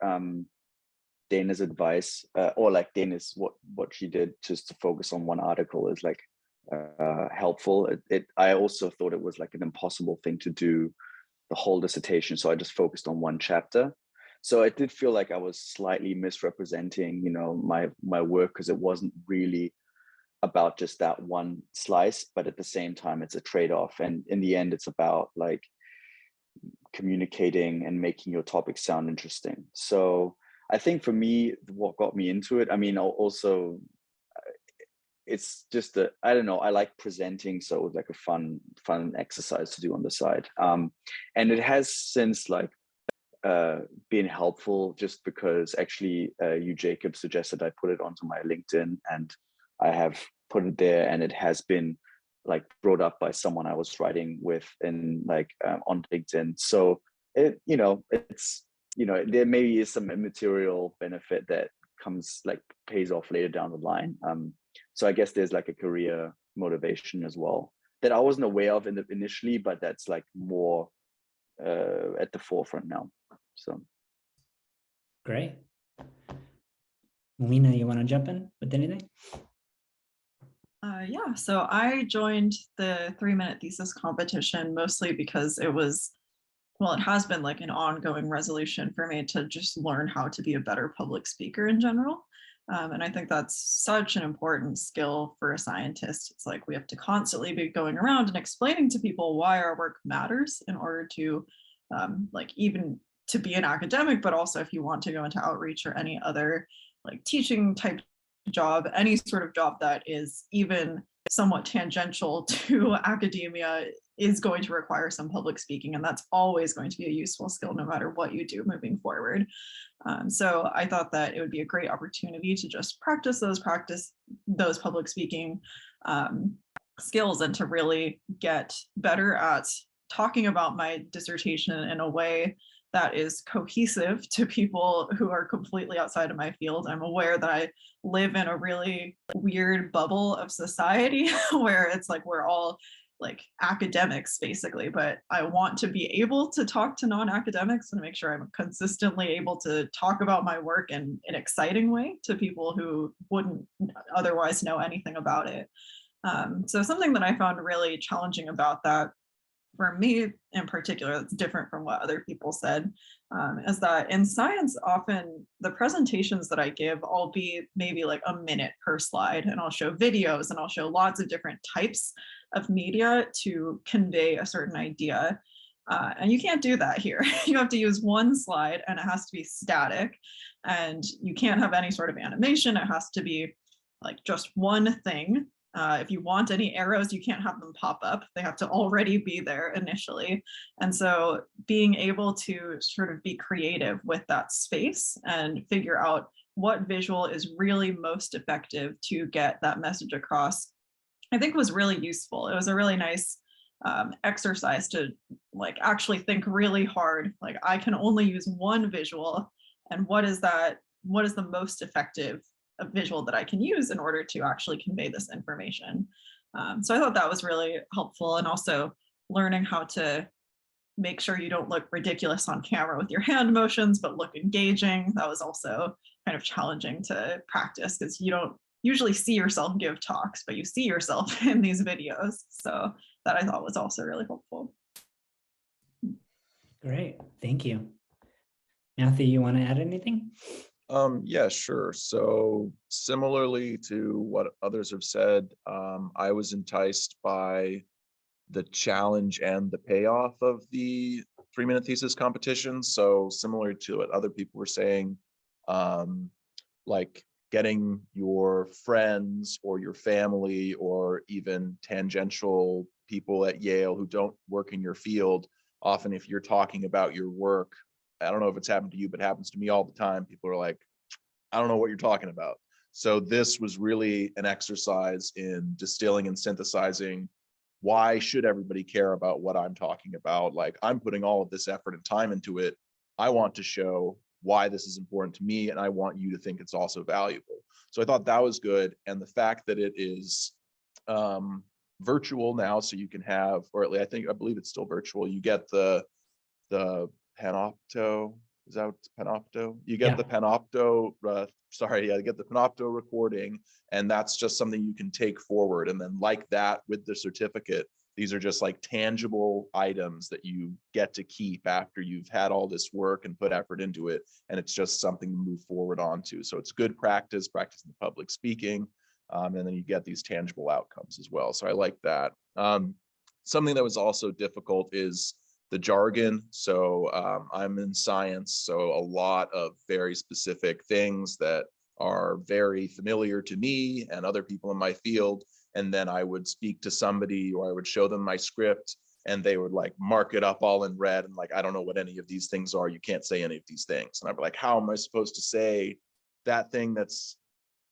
Dana's advice, or like Dana's what she did just to focus on 1 article is like helpful. I also thought it was like an impossible thing to do the whole dissertation, so I just focused on 1 chapter. So I did feel like I was slightly misrepresenting, you know, my work, because it wasn't really about just that 1 slice, but at the same time it's a trade-off, and in the end it's about like communicating and making your topic sound interesting. So I think for me, what got me into it, I mean, also, it's just that, I don't know, I like presenting, so it was like a fun exercise to do on the side. And it has since like been helpful, just because actually you, Jacob, suggested I put it onto my LinkedIn, and I have put it there, and it has been like brought up by someone I was writing with in like on LinkedIn. So it, you know, it's, you know, there maybe is some immaterial benefit that comes, like, pays off later down the line. So I guess there's like a career motivation as well that I wasn't aware of initially, but that's like more at the forefront now. So Great. Melina, you want to jump in with anything? Yeah, so I joined the 3-minute thesis competition mostly because it was, well, it has been like an ongoing resolution for me to just learn how to be a better public speaker in general. And I think that's such an important skill for a scientist. It's like we have to constantly be going around and explaining to people why our work matters in order to like even to be an academic, but also if you want to go into outreach or any other like teaching type job, any sort of job that is even somewhat tangential to academia is going to require some public speaking, and that's always going to be a useful skill no matter what you do moving forward. So I thought that it would be a great opportunity to just practice those public speaking skills, and to really get better at talking about my dissertation in a way that is cohesive to people who are completely outside of my field. I'm aware that I live in a really weird bubble of society where it's like we're all like academics basically, but I want to be able to talk to non-academics and make sure I'm consistently able to talk about my work in an exciting way to people who wouldn't otherwise know anything about it. So something that I found really challenging about that, for me in particular, that's different from what other people said, is that in science, often the presentations that I give, I'll be maybe like a minute per slide, and I'll show videos and I'll show lots of different types of media to convey a certain idea. And you can't do that here. You have to use 1 slide, and it has to be static, and you can't have any sort of animation. It has to be like just one thing. If you want any arrows, you can't have them pop up. They have to already be there initially. And so being able to sort of be creative with that space and figure out what visual is really most effective to get that message across, I think was really useful. It was a really nice exercise to like actually think really hard. Like I can only use one visual, and what is the most effective visual that I can use in order to actually convey this information. So I thought that was really helpful, and also learning how to make sure you don't look ridiculous on camera with your hand motions, but look engaging. That was also kind of challenging to practice because you don't usually see yourself give talks, but you see yourself in these videos. So that I thought was also really helpful. Great, thank you. Matthew, you want to add anything? Yeah, sure. So similarly to what others have said, I was enticed by the challenge and the payoff of the 3-minute thesis competition. So similar to what other people were saying, like getting your friends or your family or even tangential people at Yale who don't work in your field. Often if you're talking about your work, I don't know if it's happened to you, but it happens to me all the time. People are like, I don't know what you're talking about. So this was really an exercise in distilling and synthesizing. Why should everybody care about what I'm talking about? Like, I'm putting all of this effort and time into it. I want to show why this is important to me, and I want you to think it's also valuable. So I thought that was good. And the fact that it is virtual now, so you can have, or at least I believe it's still virtual. You get the Panopto. Is that Panopto? You get the Panopto, you get the Panopto recording, and that's just something you can take forward. And then like that with the certificate, these are just like tangible items that you get to keep after you've had all this work and put effort into it. And it's just something to move forward onto. So it's good practice in public speaking. And then you get these tangible outcomes as well. So I like that. Something that was also difficult is the jargon. So I'm in science, so a lot of very specific things that are very familiar to me and other people in my field. And then I would speak to somebody, or I would show them my script, and they would like mark it up all in red and like, I don't know what any of these things are. You can't say any of these things. And I'd be like, how am I supposed to say that thing that's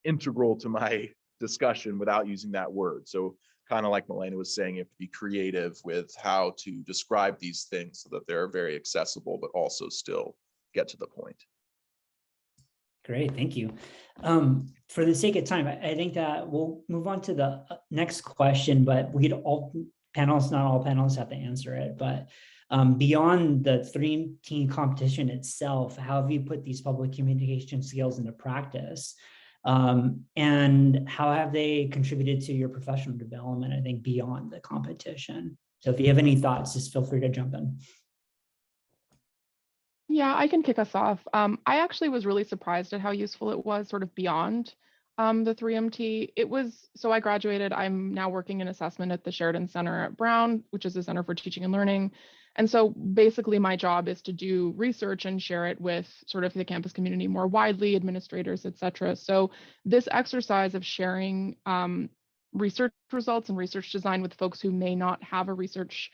integral to my discussion without using that word? So kind of like Milena was saying, you have to be creative with how to describe these things so that they're very accessible, but also still get to the point. Great, thank you. For the sake of time, I think that we'll move on to the next question, but not all panelists have to answer it, but beyond the 3-team competition itself, how have you put these public communication skills into practice? And how have they contributed to your professional development, I think, beyond the competition? So if you have any thoughts, just feel free to jump in. Yeah, I can kick us off. I actually was really surprised at how useful it was sort of beyond the 3MT. So I graduated. I'm now working in assessment at the Sheridan Center at Brown, which is a center for teaching and learning. And so basically my job is to do research and share it with sort of the campus community more widely, administrators, et cetera. So this exercise of sharing research results and research design with folks who may not have a research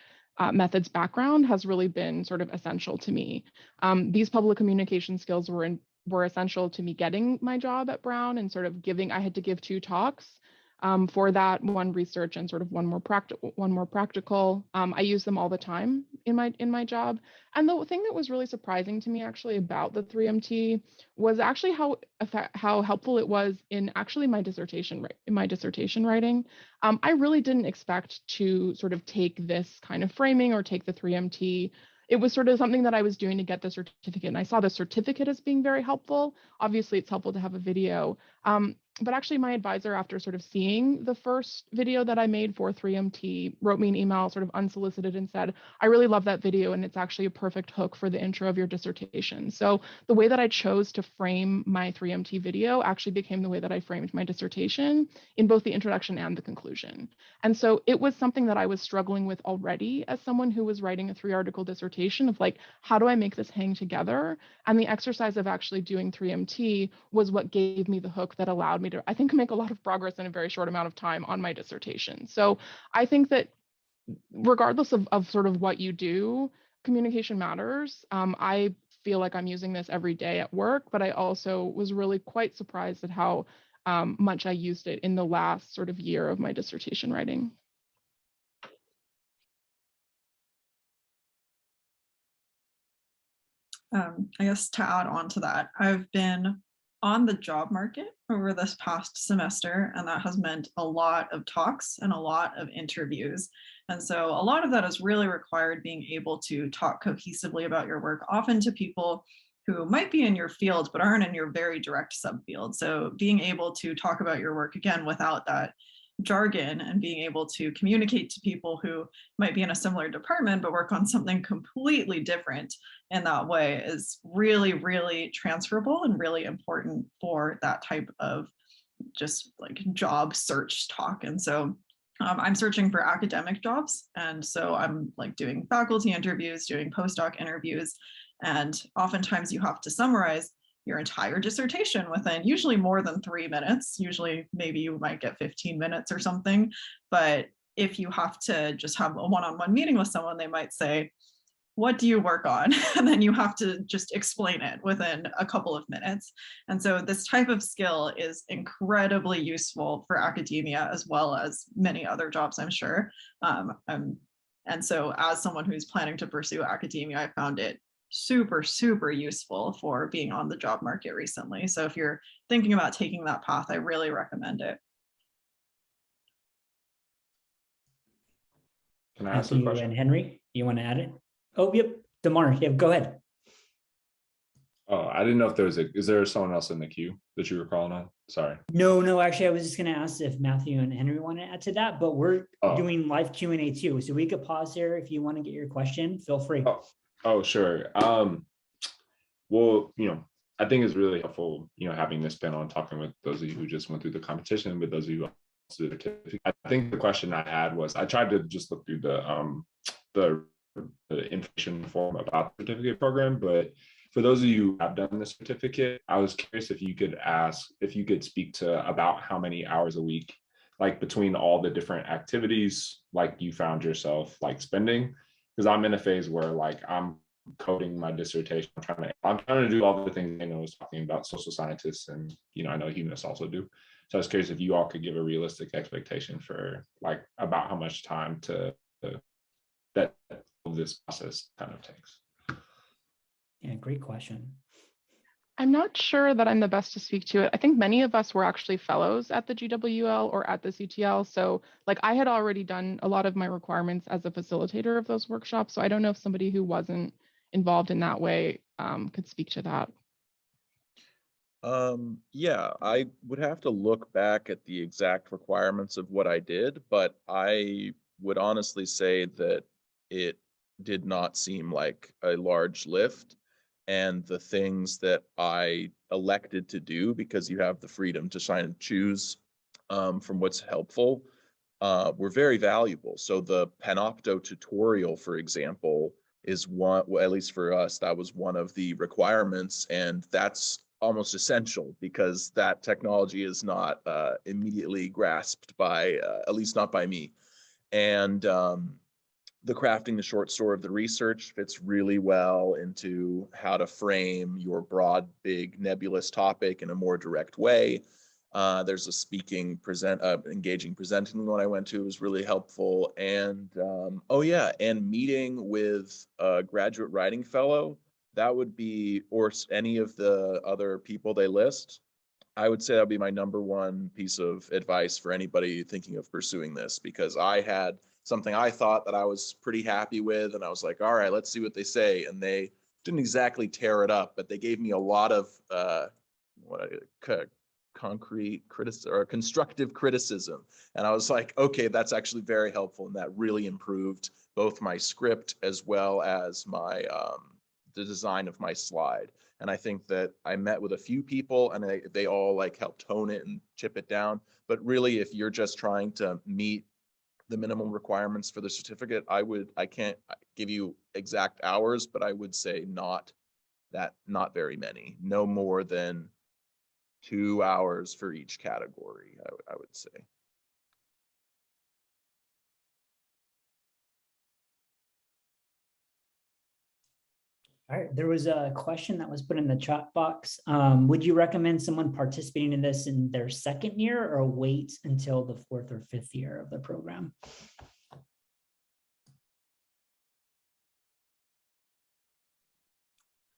methods background has really been sort of essential to me. These public communication skills were essential to me getting my job at Brown, and sort of I had to give 2 talks for that, one research and sort of one more practical. I use them all the time in my job. And the thing that was really surprising to me actually about the 3MT was actually how helpful it was in actually my dissertation writing. I really didn't expect to sort of take this kind of framing or take the 3MT. It was sort of something that I was doing to get the certificate, and I saw the certificate as being very helpful. Obviously, it's helpful to have a video. But actually my advisor, after sort of seeing the first video that I made for 3MT, wrote me an email sort of unsolicited and said, I really love that video, and it's actually a perfect hook for the intro of your dissertation. So the way that I chose to frame my 3MT video actually became the way that I framed my dissertation in both the introduction and the conclusion. And so it was something that I was struggling with already as someone who was writing a 3-article dissertation of like, how do I make this hang together? And the exercise of actually doing 3MT was what gave me the hook that allowed me to, I think, make a lot of progress in a very short amount of time on my dissertation. So I think that regardless of sort of what you do, communication matters. I feel like I'm using this every day at work, but I also was really quite surprised at how much I used it in the last sort of year of my dissertation writing. I guess to add on to that, I've been on the job market over this past semester, and that has meant a lot of talks and a lot of interviews. And so a lot of that has really required being able to talk cohesively about your work, often to people who might be in your field, but aren't in your very direct subfield. So being able to talk about your work again without that jargon and being able to communicate to people who might be in a similar department but work on something completely different in that way is really, really transferable and really important for that type of just like job search talk. And so I'm searching for academic jobs. And so I'm like doing faculty interviews, doing postdoc interviews. And oftentimes you have to summarize your entire dissertation within usually more than 3 minutes. Usually maybe you might get 15 minutes or something. But if you have to just have a one-on-one meeting with someone, they might say, what do you work on? And then you have to just explain it within a couple of minutes. And so this type of skill is incredibly useful for academia as well as many other jobs, I'm sure. And so as someone who's planning to pursue academia, I found it super, super useful for being on the job market recently. So if you're thinking about taking that path, I really recommend it. Can I ask a question? And Henry, you want to add it? Oh, yep. Damar, yeah, go ahead. Oh, I didn't know if there was is there someone else in the queue that you were calling on? Sorry. No, actually, I was just going to ask if Matthew and Henry want to add to that, but we're doing live Q&A too. So we could pause here if you want to get your question, feel free. Oh, sure. Well, I think it's really helpful, having this panel and talking with those of you who just went through the competition, with those of you who also did certificate. I think the question I had was, I tried to just look through the information form about the certificate program, but for those of you who have done the certificate, I was curious if you could speak to about how many hours a week, like between all the different activities, like you found yourself like spending, because I'm in a phase where like I'm coding my dissertation. I'm trying to do all the things I know I was talking about, social scientists, and I know humanists also do. So I was curious if you all could give a realistic expectation for like about how much time that this process kind of takes. Yeah, great question. I'm not sure that I'm the best to speak to it. I think many of us were actually fellows at the GWL or at the CTL. So like I had already done a lot of my requirements as a facilitator of those workshops. So I don't know if somebody who wasn't involved in that way could speak to that. Yeah, I would have to look back at the exact requirements of what I did, but I would honestly say that it did not seem like a large lift. And the things that I elected to do, because you have the freedom to try and choose from what's helpful, were very valuable. So the Panopto tutorial, for example, is one, well, at least for us, that was one of the requirements, and that's almost essential because that technology is not immediately grasped by, at least not by me. And the crafting the short story of the research fits really well into how to frame your broad, big, nebulous topic in a more direct way. There's a speaking, engaging presenting one I went to was really helpful. And oh yeah, and meeting with a graduate writing fellow, that would be, or any of the other people they list, I would say that would be my number one piece of advice for anybody thinking of pursuing this, because I had something I thought that I was pretty happy with, and I was like, all right, let's see what they say. And they didn't exactly tear it up, but they gave me a lot of concrete criticism or constructive criticism. And I was like, okay, that's actually very helpful. And that really improved both my script as well as my the design of my slide. And I think that I met with a few people and they all like helped tone it and chip it down. But really, if you're just trying to meet the minimum requirements for the certificate, I can't give you exact hours, but I would say not very many, no more than 2 hours for each category, I would say. All right, there was a question that was put in the chat box. Would you recommend someone participating in this in their second year or wait until the 4th or 5th year of the program?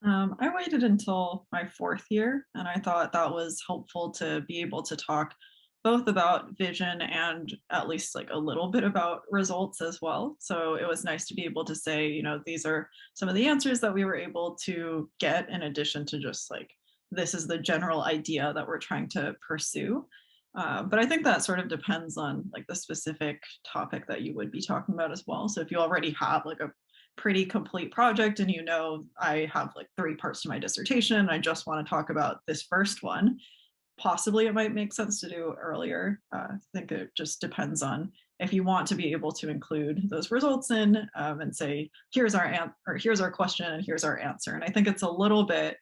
I waited until my 4th year, and I thought that was helpful to be able to talk both about vision and at least like a little bit about results as well. So it was nice to be able to say, you know, these are some of the answers that we were able to get in addition to just like, this is the general idea that we're trying to pursue. But I think that sort of depends on like the specific topic that you would be talking about as well. So if you already have like a pretty complete project and you know I have like 3 parts to my dissertation, I just want to talk about this first one, possibly it might make sense to do earlier. I think it just depends on if you want to be able to include those results in and say, here's our or here's our question and here's our answer. And I think it's a little bit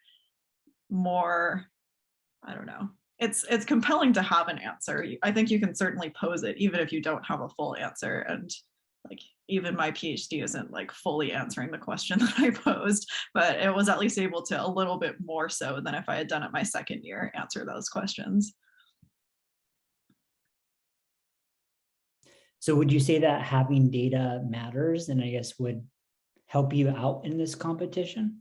more, I don't know, it's compelling to have an answer. I think you can certainly pose it even if you don't have a full answer. And like even my PhD isn't like fully answering the question that I posed, but it was at least able to a little bit more so than if I had done it my 2nd year, answer those questions. So would you say that having data matters and I guess would help you out in this competition?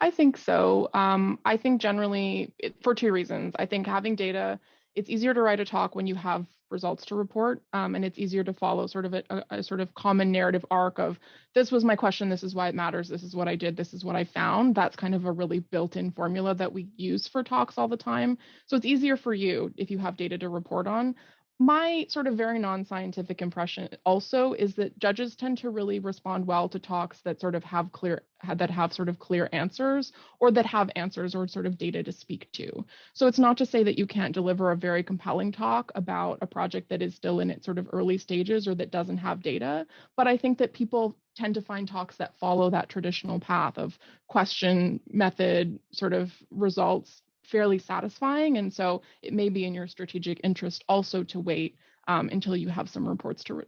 I think so. I think generally for 2 reasons. I think having data, it's easier to write a talk when you have results to report, and it's easier to follow sort of a sort of common narrative arc of this was my question, this is why it matters, this is what I did, this is what I found. That's kind of a really built-in formula that we use for talks all the time. So it's easier for you if you have data to report on. My sort of very non-scientific impression also is that judges tend to really respond well to talks that sort of have sort of clear answers, or that have answers or sort of data to speak to. So it's not to say that you can't deliver a very compelling talk about a project that is still in its sort of early stages or that doesn't have data, but I think that people tend to find talks that follow that traditional path of question, method, sort of results fairly satisfying. And so it may be in your strategic interest also to wait until you have some reports to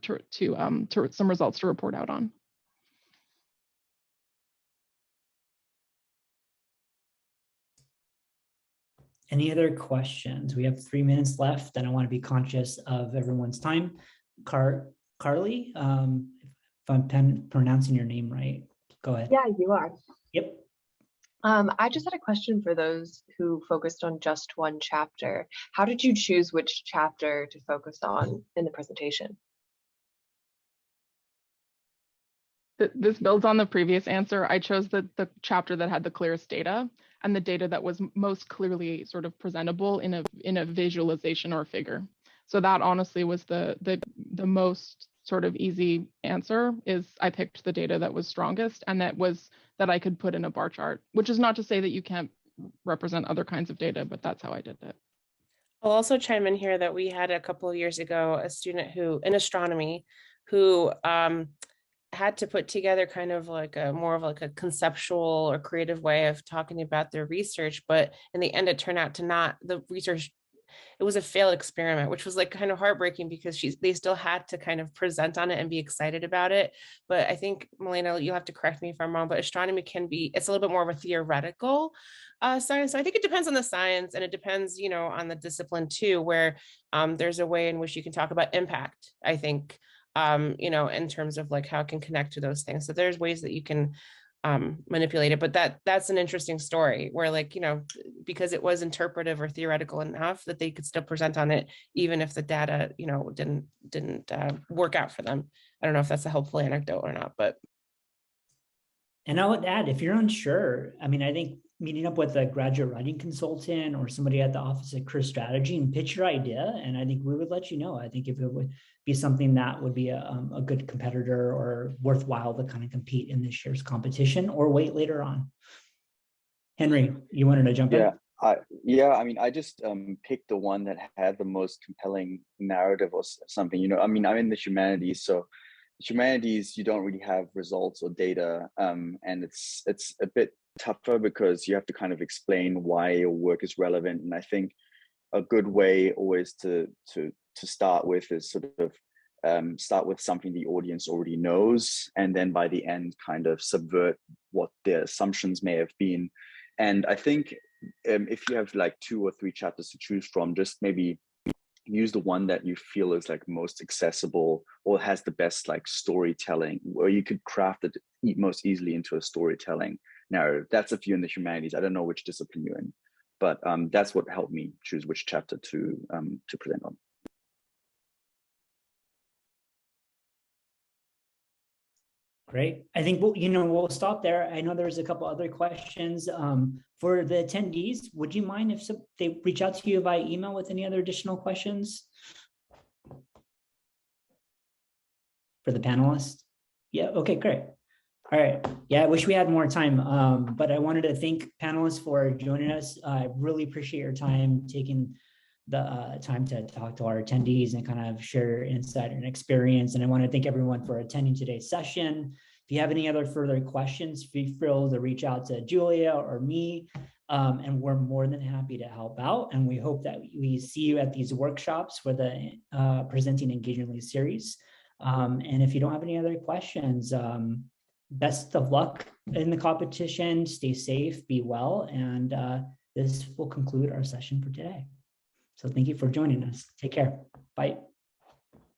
some results to report out on. Any other questions? We have 3 minutes left and I want to be conscious of everyone's time. Carly, if I'm pronouncing your name right, go ahead. Yeah, you are. Yep. I just had a question for those who focused on just one chapter. How did you choose which chapter to focus on in the presentation? This builds on the previous answer. I chose the chapter that had the clearest data and the data that was most clearly sort of presentable in a visualization or figure. So that honestly was the most sort of easy answer. Is I picked the data that was strongest and that I could put in a bar chart, which is not to say that you can't represent other kinds of data, but that's how I did it. I'll also chime in here that we had a couple of years ago a student who in astronomy who had to put together kind of like a more of like a conceptual or creative way of talking about their research, but in the end it turned out to not the research. It was a failed experiment, which was like kind of heartbreaking because they still had to kind of present on it and be excited about it. But I think, Milena, you'll have to correct me if I'm wrong, but astronomy it's a little bit more of a theoretical science. So I think it depends on the science and it depends, you know, on the discipline too, where there's a way in which you can talk about impact, I think, you know, in terms of like how it can connect to those things. So there's ways that you can manipulate it, but that's an interesting story where, like, you know, because it was interpretive or theoretical enough that they could still present on it even if the data, you know, didn't work out for them. I don't know if that's a helpful anecdote or not, but. And I would add, if you're unsure, I mean, I think meeting up with a graduate writing consultant or somebody at the office of career strategy and pitch your idea, and I think we would let you know. I think if it would be something that would be a good competitor or worthwhile to kind of compete in this year's competition or wait later on. Henry, you wanted to jump in? I mean, I just picked the one that had the most compelling narrative or something, you know. I mean, I'm in the humanities, so humanities, you don't really have results or data, and it's a bit tougher because you have to kind of explain why your work is relevant. And I think a good way always to start with is sort of start with something the audience already knows, and then by the end kind of subvert what their assumptions may have been. And I think if you have like 2 or 3 chapters to choose from, just maybe use the one that you feel is like most accessible or has the best like storytelling, where you could craft it most easily into a storytelling narrative. That's if you're in the humanities. I don't know which discipline you're in, but that's what helped me choose which chapter to present on. Great. I think we'll stop there. I know there's a couple other questions for the attendees. Would you mind if they reach out to you by email with any other additional questions for the panelists? Yeah. Okay. Great. All right. Yeah. I wish we had more time, but I wanted to thank panelists for joining us. I really appreciate your time, taking the time to talk to our attendees and kind of share insight and experience. And I want to thank everyone for attending today's session. If you have any other further questions, feel free to reach out to Julia or me, and we're more than happy to help out. And we hope that we see you at these workshops for the Presenting Engagingly series. And if you don't have any other questions, best of luck in the competition. Stay safe, be well, and this will conclude our session for today. So thank you for joining us. Take care. Bye.